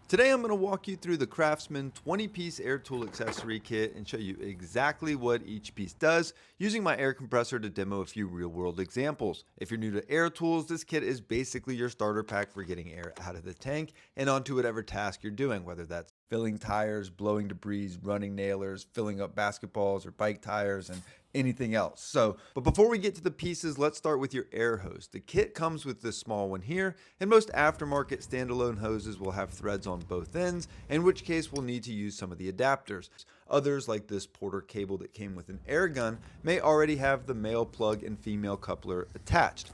Today I'm going to walk you through the Craftsman 20-piece Air Tool Accessory Kit and show you exactly what each piece does, using my air compressor to demo a few real-world examples. If you're new to air tools, this kit is basically your starter pack for getting air out of the tank and onto whatever task you're doing, whether that's filling tires, blowing debris, running nailers, filling up basketballs or bike tires, and anything else. But before we get to the pieces, let's start with your air hose. The kit comes with this small one here, and most aftermarket standalone hoses will have threads on both ends, in which case we'll need to use some of the adapters. Others, like this Porter cable that came with an air gun, may already have the male plug and female coupler attached.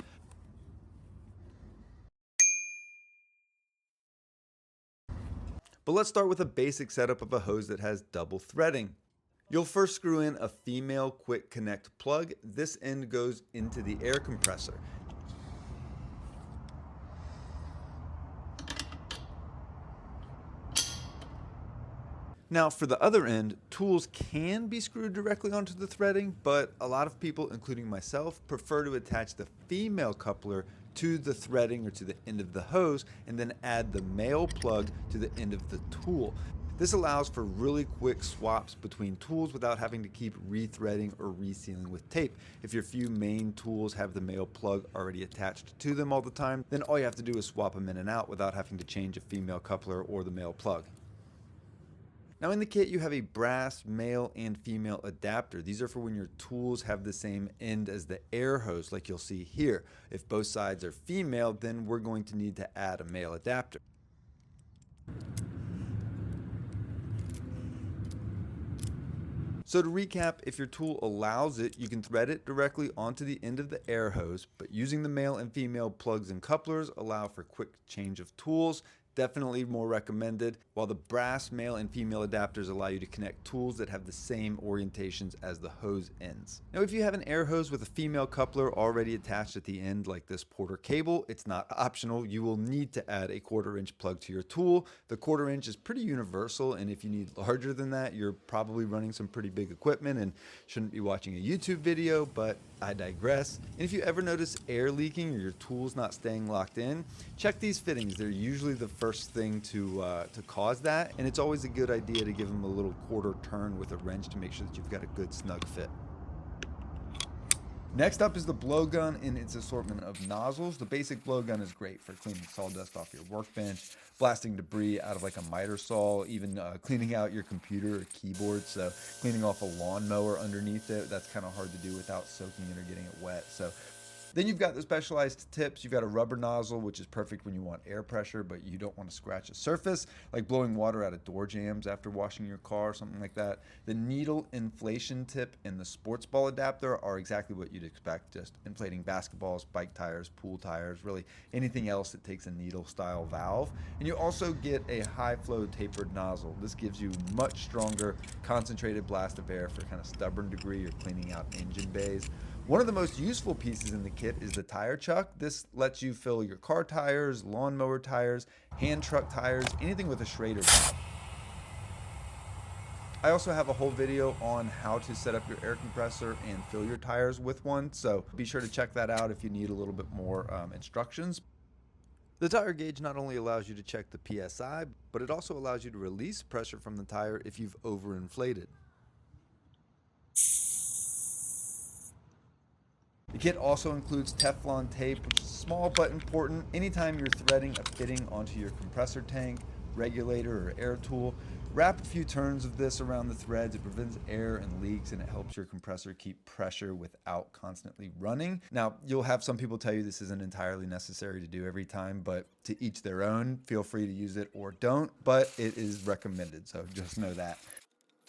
But let's start with a basic setup of a hose that has double threading. You'll first screw in a female quick connect plug. This end goes into the air compressor. Now for the other end, tools can be screwed directly onto the threading, but a lot of people, including myself, prefer to attach the female coupler to the threading or to the end of the hose and then add the male plug to the end of the tool. This allows for really quick swaps between tools without having to keep rethreading or resealing with tape. If your few main tools have the male plug already attached to them all the time, then all you have to do is swap them in and out without having to change a female coupler or the male plug. Now in the kit you have a brass male and female adapter. These are for when your tools have the same end as the air hose, like you'll see here. If both sides are female, then we're going to need to add a male adapter. So to recap, if your tool allows it, you can thread it directly onto the end of the air hose, but using the male and female plugs and couplers allow for quick change of tools. Definitely more recommended, while the brass male and female adapters allow you to connect tools that have the same orientations as the hose ends. Now if you have an air hose with a female coupler already attached at the end, like this Porter cable, it's not optional. You will need to add a 1/4 inch plug to your tool. The 1/4 inch is pretty universal, and if you need larger than that, you're probably running some pretty big equipment and shouldn't be watching a YouTube video, but I digress. And if you ever notice air leaking or your tool's not staying locked in, check these fittings. They're usually the first thing to cause that, and it's always a good idea to give them a little 1/4 turn with a wrench to make sure that you've got a good snug fit. Next up is the blowgun in its assortment of nozzles. The basic blowgun is great for cleaning sawdust off your workbench, blasting debris out of like a miter saw, even cleaning out your computer or keyboard. So cleaning off a lawnmower underneath it, that's kind of hard to do without soaking it or getting it wet. Then you've got the specialized tips. You've got a rubber nozzle, which is perfect when you want air pressure, but you don't want to scratch a surface, like blowing water out of door jambs after washing your car or something like that. The needle inflation tip and the sports ball adapter are exactly what you'd expect, just inflating basketballs, bike tires, pool tires, really anything else that takes a needle style valve. And you also get a high flow tapered nozzle. This gives you much stronger concentrated blast of air for kind of stubborn debris or cleaning out engine bays. One of the most useful pieces in the kit is the tire chuck. This lets you fill your car tires, lawnmower tires, hand truck tires, anything with a Schrader valve. I also have a whole video on how to set up your air compressor and fill your tires with one, so be sure to check that out if you need a little bit more instructions. The tire gauge not only allows you to check the PSI, but it also allows you to release pressure from the tire if you've overinflated. The kit also includes Teflon tape, which is small but important. Anytime you're threading a fitting onto your compressor tank, regulator, or air tool, wrap a few turns of this around the threads. It prevents air and leaks, and it helps your compressor keep pressure without constantly running. Now, you'll have some people tell you this isn't entirely necessary to do every time, but to each their own. Feel free to use it or don't, but it is recommended, so just know that.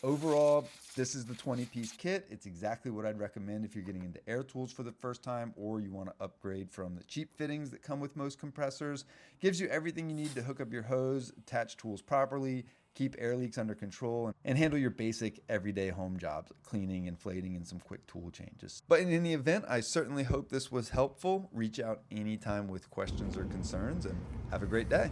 Overall, this is the 20-piece kit. It's exactly what I'd recommend if you're getting into air tools for the first time or you want to upgrade from the cheap fittings that come with most compressors. Gives you everything you need to hook up your hose, attach tools properly, keep air leaks under control, and handle your basic everyday home jobs, like cleaning, inflating, and some quick tool changes. But in any event, I certainly hope this was helpful. Reach out anytime with questions or concerns, and have a great day.